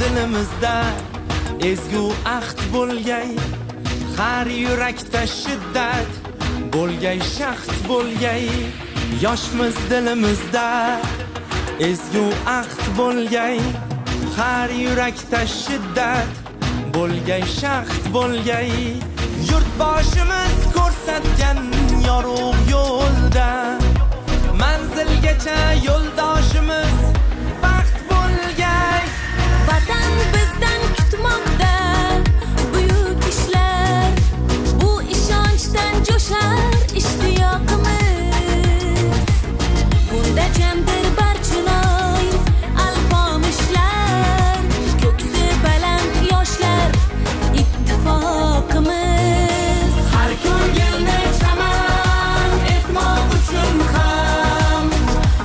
dilimizda ezgu ahd bo'lgay, har yurakda shiddat bo'lgay, shaxt bo'lgay. Yoshmiz dilimizda ezgu ahd bo'lgay, har yurakda shiddat bo'lgay, shaxt bo'lgay. Yurtboshimiz ko'rsatgan yorug' yo'lda manzilgacha yo'ldoshimiz baxt bo'lgay. Vatan bizdan kutmoqda buyuk ishlar, bu ishonchdan jo'shar ishtiyoqimiz. Bunda jamdir barchinoy alpomishlar, ko'ksi baland yoshlar ittifoqimiz. Har ko'ngilni chaman etmoq uchun ham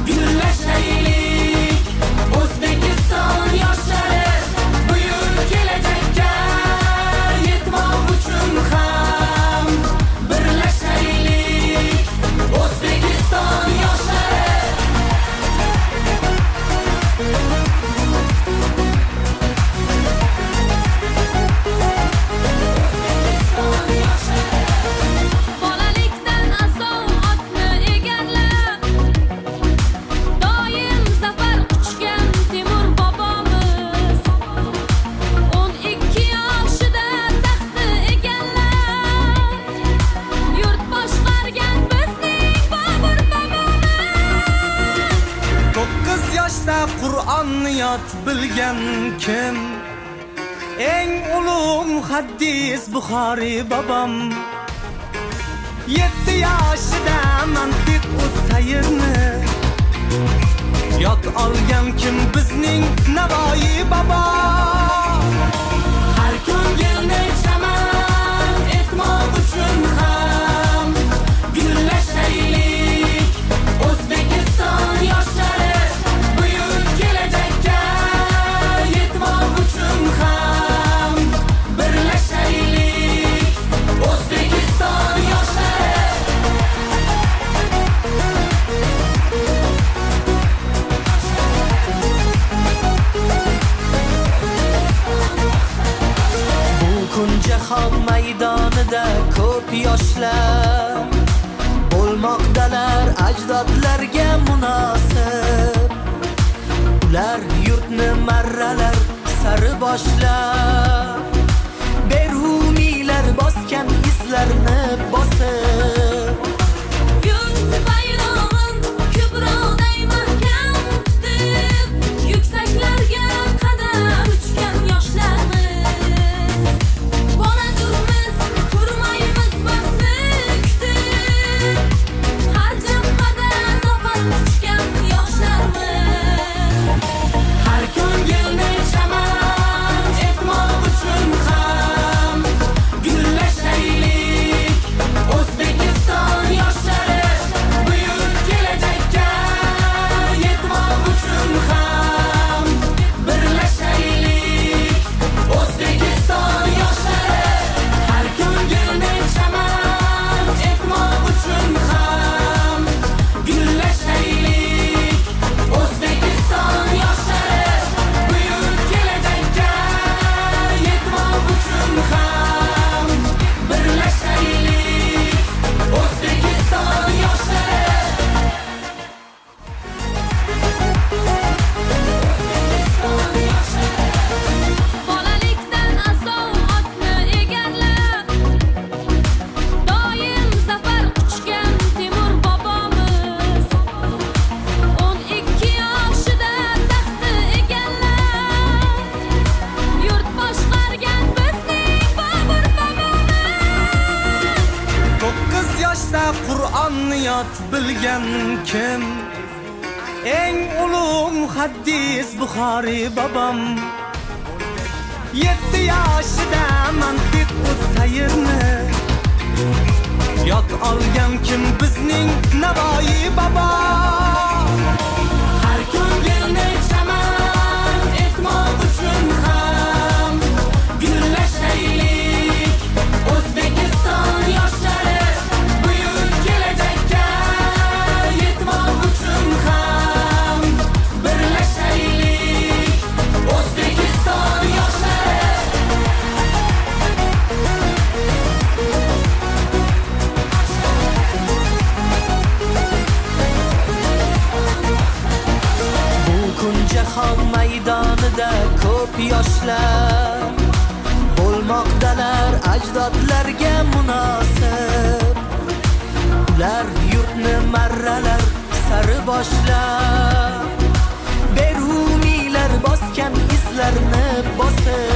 gullashaylik. O'zbekiston yoshlari buyuk kelajakka yetmoq uchun ham birlashaylik. O'zbekiston yoshlari Bolalikdan asov otni egallab, doim zafar quchgan Temur bobomiz. 12 yoshida taxtni egallab, yurt boshqargan bizning Bobur bobomiz. 9 yoshda Qur'onni yod bilgan kim? Eng ulug' muhaddis Buxoriy bobom. 7 yoshida mantiq o'tayirni yod olgan kim? Bizning Navoiy bobo. Har ko'ngilni chaman etmoq uchun ham gullashaylik. O'zbekiston yoshlari buyuk kelajakka yetmoq uchun ham birlashaylik. O'zbekiston yoshlari bu kun jahon maydonida ko'p yoshlar bo'lmoqdalar ajdodlarga munosib. Ular yurtni marralar sari boshlab, berumiylar bosgan izlarni bosib. Yurt bayrog'in ko'proqday mahkam tutib, yuksaklarga qadar uchgan yoshlarimiz. Boradurmiz, turmaymiz vaqtni kutib, har jabhada zafar quchgan yoshlarimiz. Har ko'ngilni chaman etmoq uchun ham gullashaylik. O'zbekiston yoshlari buyuk kelajakka yetmoq uchun ham birlashaylik. O'zbekiston yoshlari har ko'ngilni chaman etmoq uchun ham gullashaylik. O'zbekiston yoshlari buyuk kelajakka yetmoq uchun ham birlashaylik. O'zbekiston yoshlari Bolalikdan asov otni egallab, doim zafar quchgan Temur bobomiz. 12 yoshida taxtni egallab, yurt boshqargan bizning Bobur bobomiz. 9 yoshda Qur'onni yod bilgan kim? Eng ulug' muhaddis Buxoriy bobom. 7 yoshida mantiq o'tayirni yod olgan kim? Bizning Navoiy bobo. Har ko'ngilni chaman etmoq uchun ham gullashaylik. O'zbekiston yoshlari buyuk kelajakka yetmoq uchun ham birlashaylik. O'zbekiston jahon maydonida ko'p yoshlar bo'lmoqdalar ajdodlarga munosib. Ular yurtni marralar sari boshlab, beruniylar bosgan izlarni bosib